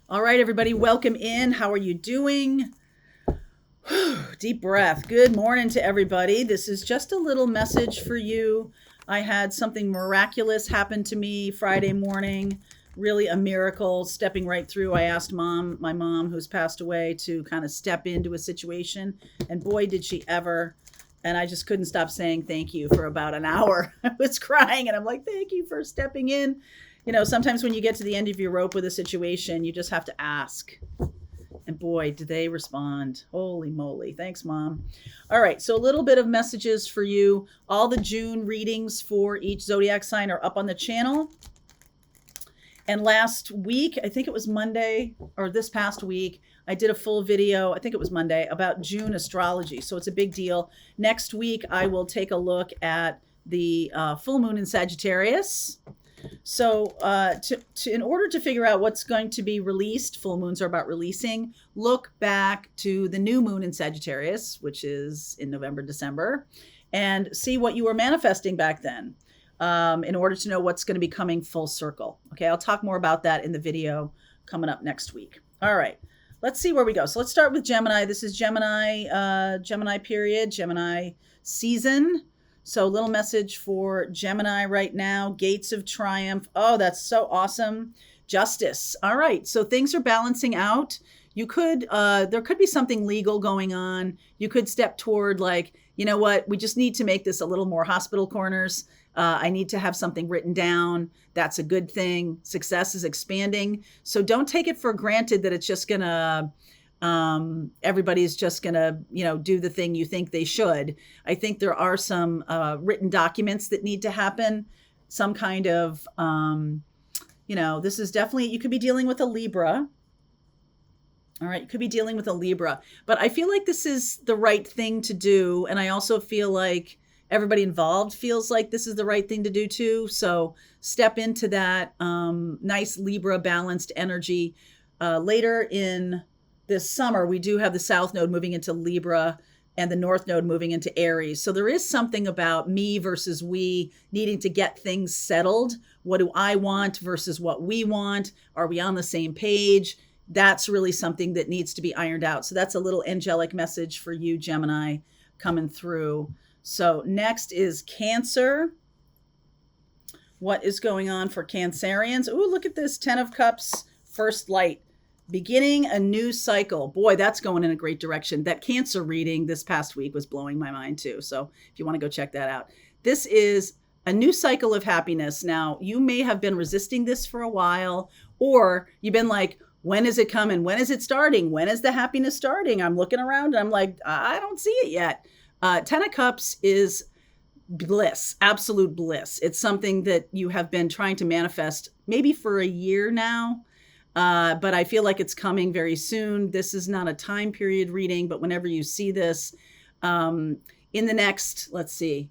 All right, everybody, welcome in. How are you doing? Deep breath. Good morning to everybody. This is just a little message for you. I had something miraculous happen to me Friday morning. Really a miracle, stepping right through. I asked my mom who's passed away, to kind of step into a situation. And boy, did she ever. And I just couldn't stop saying thank you for about an hour. I was crying and I'm like, thank you for stepping in. Sometimes when you get to the end of your rope with a situation, you just have to ask. And boy, did they respond. Holy moly. Thanks, Mom. All right. So a little bit of messages for you. All the June readings for each zodiac sign are up on the channel. And last week, I think it was Monday, or this past week, I did a full video, I think it was Monday, about June astrology. So it's a big deal. Next week, I will take a look at the full moon in Sagittarius. So in order to figure out what's going to be released, full moons are about releasing, look back to the new moon in Sagittarius, which is in November, December, and see what you were manifesting back then, in order to know what's going to be coming full circle. Okay, I'll talk more about that in the video coming up next week. All right, let's see where we go. So let's start with Gemini. This is Gemini period, Gemini season. So a little message for Gemini right now. Gates of triumph. Oh, that's so awesome. Justice. All right. So things are balancing out. You could, there could be something legal going on. You could step toward like, you know what? We just need to make this a little more hospital corners. I need to have something written down. That's a good thing. Success is expanding. So don't take it for granted that it's just going to, everybody's just gonna, do the thing you think they should. I think there are some written documents that need to happen. Some kind of, this is definitely, you could be dealing with a Libra. All right, you could be dealing with a Libra, but I feel like this is the right thing to do. And I also feel like everybody involved feels like this is the right thing to do too. So step into that nice Libra balanced energy. Later in this summer, we do have the South Node moving into Libra and the North Node moving into Aries. So there is something about me versus we needing to get things settled. What do I want versus what we want? Are we on the same page? That's really something that needs to be ironed out. So that's a little angelic message for you, Gemini, coming through. So next is Cancer. What is going on for Cancerians? Ooh, look at this 10 of Cups, first light. Beginning a new cycle. Boy, that's going in a great direction. That Cancer reading this past week was blowing my mind too. So if you want to go check that out. This is a new cycle of happiness. Now, you may have been resisting this for a while, or you've been like, when is it coming? When is it starting? When is the happiness starting? I'm looking around and I'm like, I don't see it yet. 10 of Cups is bliss, absolute bliss. It's something that you have been trying to manifest maybe for a year now. But I feel like it's coming very soon. This is not a time period reading, but whenever you see this, in the next, let's see,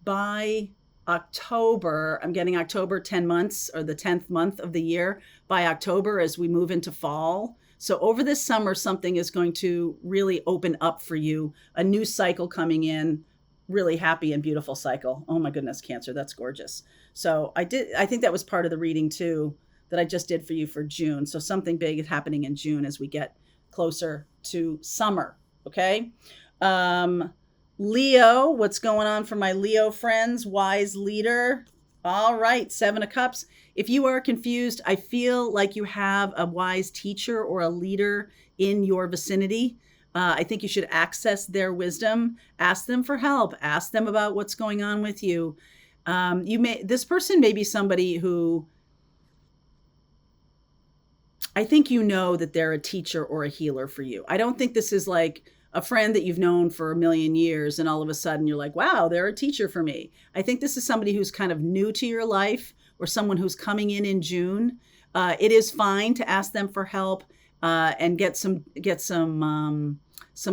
by October, I'm getting October 10 months, or the 10th month of the year, by October as we move into fall. So over this summer, something is going to really open up for you, a new cycle coming in, really happy and beautiful cycle. Oh my goodness, Cancer, that's gorgeous. So I think that was part of the reading too, that I just did for you for June. So something big is happening in June as we get closer to summer. Okay. Leo, what's going on for my Leo friends? Wise leader. All right. 7 of Cups. If you are confused, I feel like you have a wise teacher or a leader in your vicinity. I think you should access their wisdom. Ask them for help. Ask them about what's going on with you. This person may be somebody who, I think that they're a teacher or a healer for you. I don't think this is like a friend that you've known for a million years and all of a sudden you're like, wow, they're a teacher for me. I think this is somebody who's kind of new to your life, or someone who's coming in June. It is fine to ask them for help and get some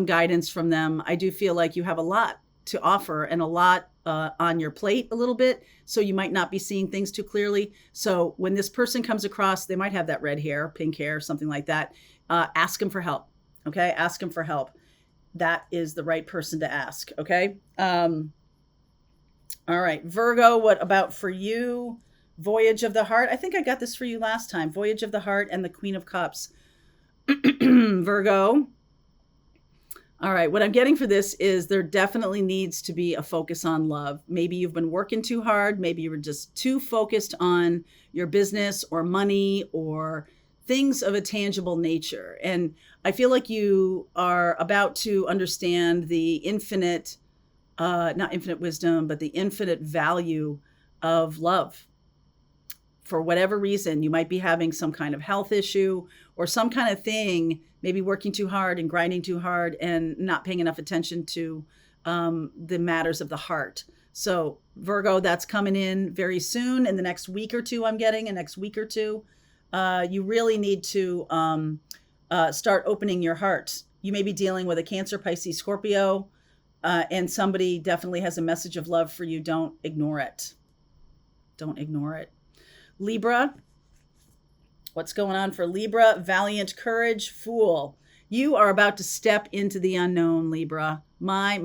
guidance from them. I do feel like you have a lot to offer and a lot on your plate a little bit. So you might not be seeing things too clearly. So when this person comes across, they might have that red hair, pink hair, something like that. Ask them for help. Okay. Ask them for help. That is the right person to ask. Okay. All right. Virgo, what about for you? Voyage of the Heart. I think I got this for you last time. Voyage of the Heart and the Queen of Cups. Virgo. All right, what I'm getting for this is there definitely needs to be a focus on love. Maybe you've been working too hard. Maybe you were just too focused on your business or money or things of a tangible nature. And I feel like you are about to understand the infinite, not infinite wisdom, but the infinite value of love. For whatever reason, you might be having some kind of health issue or some kind of thing, maybe working too hard and grinding too hard and not paying enough attention to the matters of the heart. So Virgo, that's coming in very soon in the next week or two. I'm getting a next week or two. You really need to start opening your heart. You may be dealing with a Cancer, Pisces, Scorpio, and somebody definitely has a message of love for you. Don't ignore it. Don't ignore it. Libra, what's going on for Libra? Valiant, courage, fool. You are about to step into the unknown, Libra. My.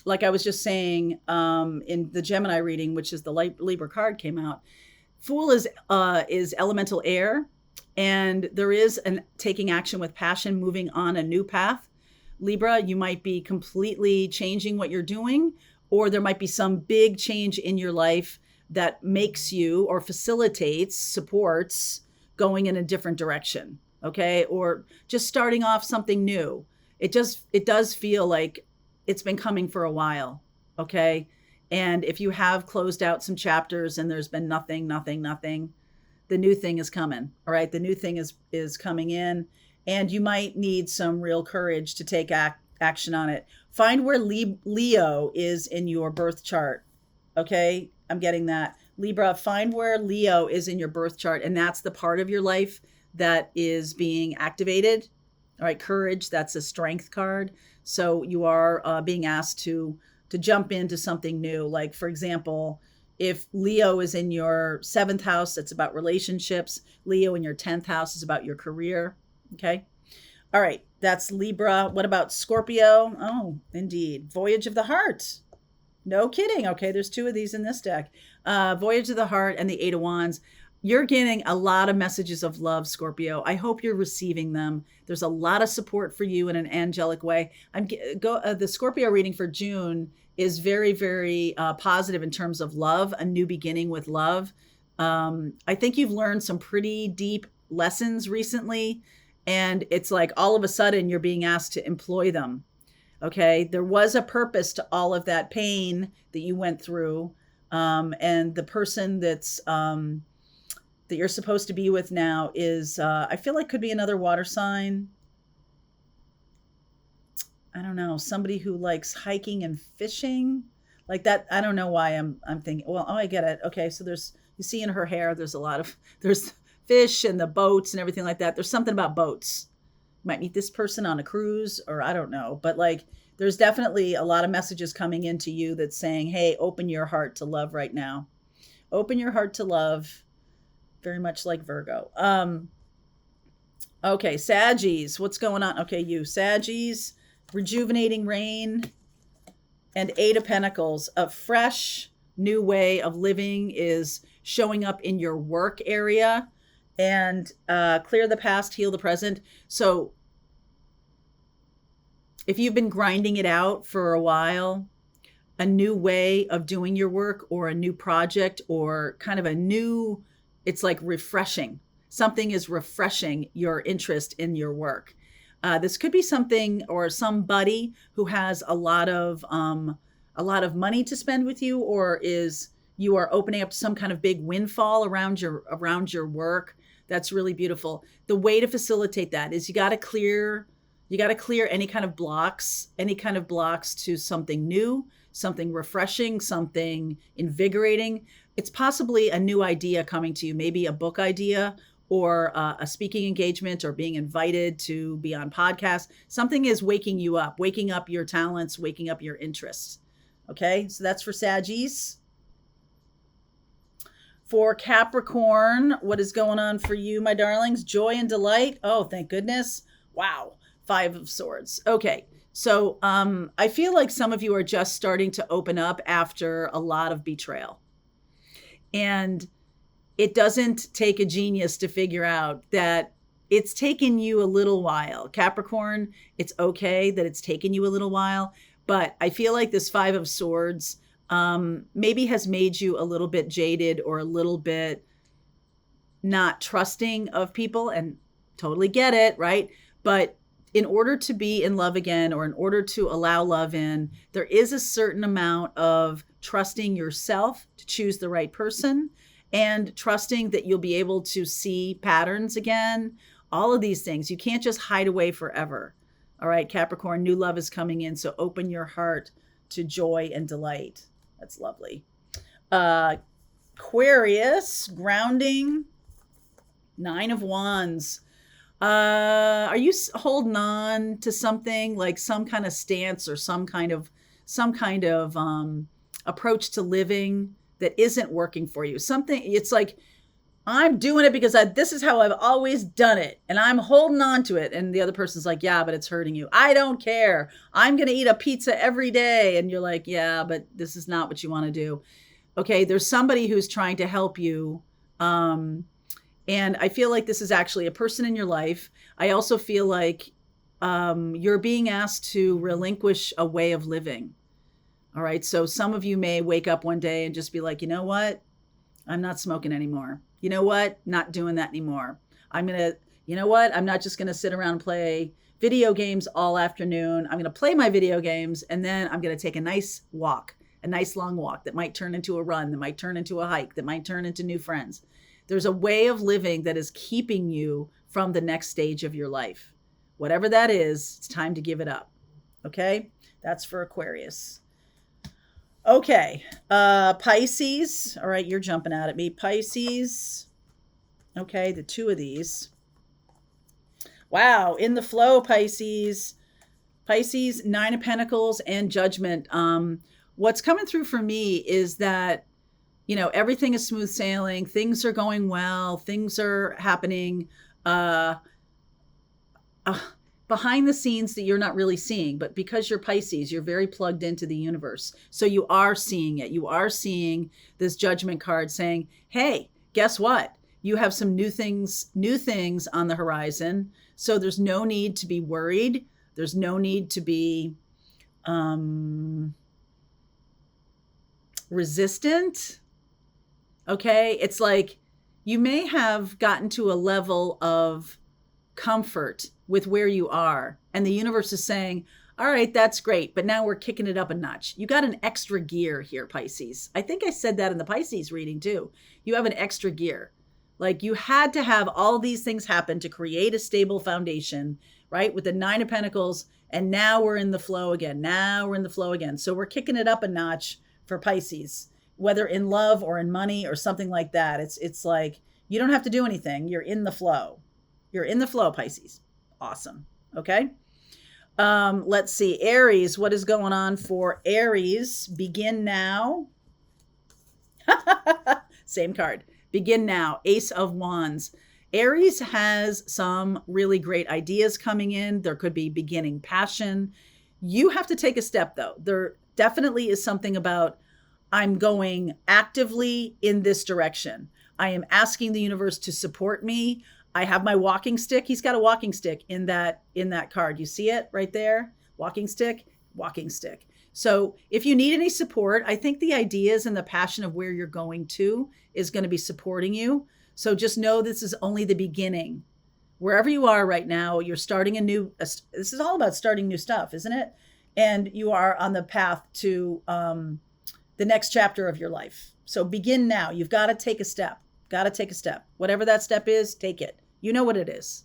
Like I was just saying in the Gemini reading, which is the Libra card came out, Fool is elemental air, and there is an taking action with passion, moving on a new path. Libra, you might be completely changing what you're doing, or there might be some big change in your life that makes you or facilitates, supports going in a different direction, okay? Or just starting off something new. It does feel like it's been coming for a while, okay? And if you have closed out some chapters and there's been nothing, the new thing is coming, all right? The new thing is coming in, and you might need some real courage to take action on it. Find where Leo is in your birth chart, okay? I'm getting that. Libra, find where Leo is in your birth chart, and that's the part of your life that is being activated. All right, courage, that's a strength card. So you are being asked to jump into something new. Like, for example, if Leo is in your 7th house, it's about relationships. Leo in your 10th house is about your career, okay? All right, that's Libra. What about Scorpio? Oh, indeed. Voyage of the Heart. No kidding. Okay, there's 2 of these in this deck. Voyage of the Heart and the 8 of Wands. You're getting a lot of messages of love, Scorpio. I hope you're receiving them. There's a lot of support for you in an angelic way. The Scorpio reading for June is very, very positive in terms of love, a new beginning with love. I think you've learned some pretty deep lessons recently, and it's like all of a sudden you're being asked to employ them. Okay, there was a purpose to all of that pain that you went through, and the person that you're supposed to be with now is, I feel like could be another water sign. I don't know, somebody who likes hiking and fishing, like that. I don't know why I'm thinking. Well, oh, I get it. Okay, so you see in her hair, there's fish and the boats and everything like that. There's something about boats. Might meet this person on a cruise, or I don't know, but like there's definitely a lot of messages coming into you that's saying, hey, open your heart to love right now. Open your heart to love, very much like Virgo. Okay, Saggies, what's going on? Okay, you Saggies, rejuvenating rain and 8 of Pentacles. A fresh new way of living is showing up in your work area. And clear the past, heal the present. So if you've been grinding it out for a while, a new way of doing your work or a new project or kind of it's like refreshing. Something is refreshing your interest in your work. This could be something or somebody who has a lot of money to spend with you, or you are opening up to some kind of big windfall around your work. That's really beautiful. The way to facilitate that is you got to clear any kind of blocks to something new, something refreshing, something invigorating. It's possibly a new idea coming to you, maybe a book idea or a speaking engagement or being invited to be on podcasts. Something is waking you up, waking up your talents, waking up your interests. Okay, so that's for Saggies. For Capricorn, what is going on for you, my darlings? Joy and delight. Oh, thank goodness. Wow. 5 of Swords. Okay. So I feel like some of you are just starting to open up after a lot of betrayal. And it doesn't take a genius to figure out that it's taken you a little while. Capricorn, it's okay that it's taken you a little while, but I feel like this Five of Swords maybe has made you a little bit jaded or a little bit not trusting of people, and totally get it, right? But in order to be in love again, or in order to allow love in, there is a certain amount of trusting yourself to choose the right person, and trusting that you'll be able to see patterns again. All of these things. You can't just hide away forever. All right, Capricorn, new love is coming in. So open your heart to joy and delight. That's lovely. Aquarius, grounding, Nine of Wands. Are you holding on to something, like some kind of stance or some kind of approach to living that isn't working for you? Something, it's like, I'm doing it because this is how I've always done it, and I'm holding on to it. And the other person's like, yeah, but it's hurting you. I don't care. I'm going to eat a pizza every day. And you're like, yeah, but this is not what you want to do. Okay, there's somebody who's trying to help you. And I feel like this is actually a person in your life. I also feel like you're being asked to relinquish a way of living. All right, so some of you may wake up one day and just be like, you know what? I'm not smoking anymore. You know what? Not doing that anymore. You know what? I'm not just going to sit around and play video games all afternoon. I'm going to play my video games, and then I'm going to take a nice walk, a nice long walk that might turn into a run, that might turn into a hike, that might turn into new friends. There's a way of living that is keeping you from the next stage of your life. Whatever that is, it's time to give it up. Okay? That's for Aquarius. Okay, Pisces. All right, you're jumping out at me. Pisces. Okay, the two of these. Wow, in the flow, Pisces. Pisces, Nine of Pentacles and Judgment. What's coming through for me is that, you know, everything is smooth sailing. Things are going well. Things are happening behind the scenes that you're not really seeing. But because you're Pisces, you're very plugged into the universe. So you are seeing it. You are seeing this Judgment card saying, hey, guess what? You have some new things on the horizon. So there's no need to be worried. There's no need to be resistant. Okay. It's like you may have gotten to a level of comfort with where you are, and the universe is saying, all right, that's great, but now we're kicking it up a notch. You got an extra gear here, Pisces. I think I said that in the Pisces reading too. You have an extra gear. Like you had to have all these things happen to create a stable foundation, right? With the Nine of Pentacles, and now we're in the flow again. So we're kicking it up a notch for Pisces, whether in love or in money or something like that. It's like you don't have to do anything. You're in the flow. You're in the flow, Pisces. Awesome. Okay. Let's see. Aries. What is going on for Aries? Begin now. Same card. Begin now. Ace of Wands. Aries has some really great ideas coming in. There could be beginning passion. You have to take a step though. There definitely is something about, I'm going actively in this direction. I am asking the universe to support me. I have my walking stick. He's got a walking stick in that card. You see it right there? Walking stick. So if you need any support, I think the ideas and the passion of where you're going to is going to be supporting you. So just know this is only the beginning. Wherever you are right now, you're starting this is all about starting new stuff, isn't it? And you are on the path to the next chapter of your life. So begin now. You've got to take a step. Whatever that step is, take it. You know what it is.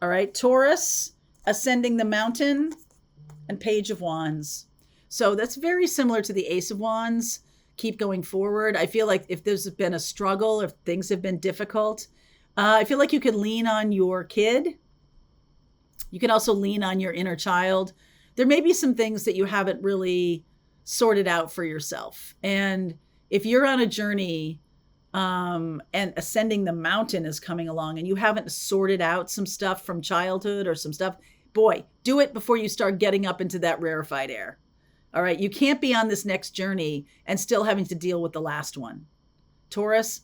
All right. Taurus, ascending the mountain, and Page of Wands. So that's very similar to the Ace of Wands. Keep going forward. I feel like if there's been a struggle, if things have been difficult, I feel like you could lean on your kid. You can also lean on your inner child. There may be some things that you haven't really sorted out for yourself. And if you're on a journey and ascending the mountain is coming along and you haven't sorted out some stuff from childhood or some stuff, boy, do it before you start getting up into that rarefied air. All right. You can't be on this next journey and still having to deal with the last one. Taurus,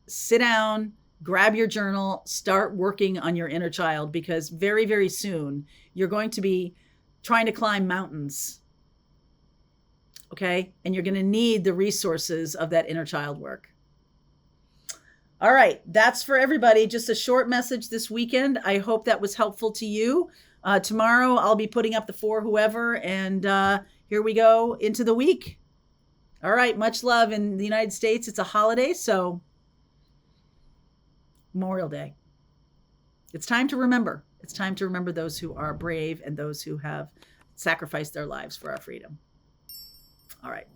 sit down, grab your journal, start working on your inner child, because very, very soon you're going to be trying to climb mountains. Okay. And you're going to need the resources of that inner child work. All right. That's for everybody. Just a short message this weekend. I hope that was helpful to you. Tomorrow I'll be putting up the for whoever, and here we go into the week. All right. Much love. In the United States, it's a holiday, so Memorial Day. It's time to remember. It's time to remember those who are brave and those who have sacrificed their lives for our freedom. All right.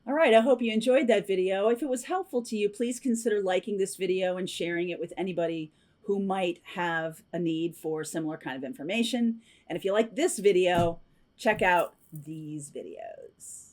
All right, I hope you enjoyed that video. If it was helpful to you, please consider liking this video and sharing it with anybody who might have a need for similar kind of information. And if you like this video, check out these videos.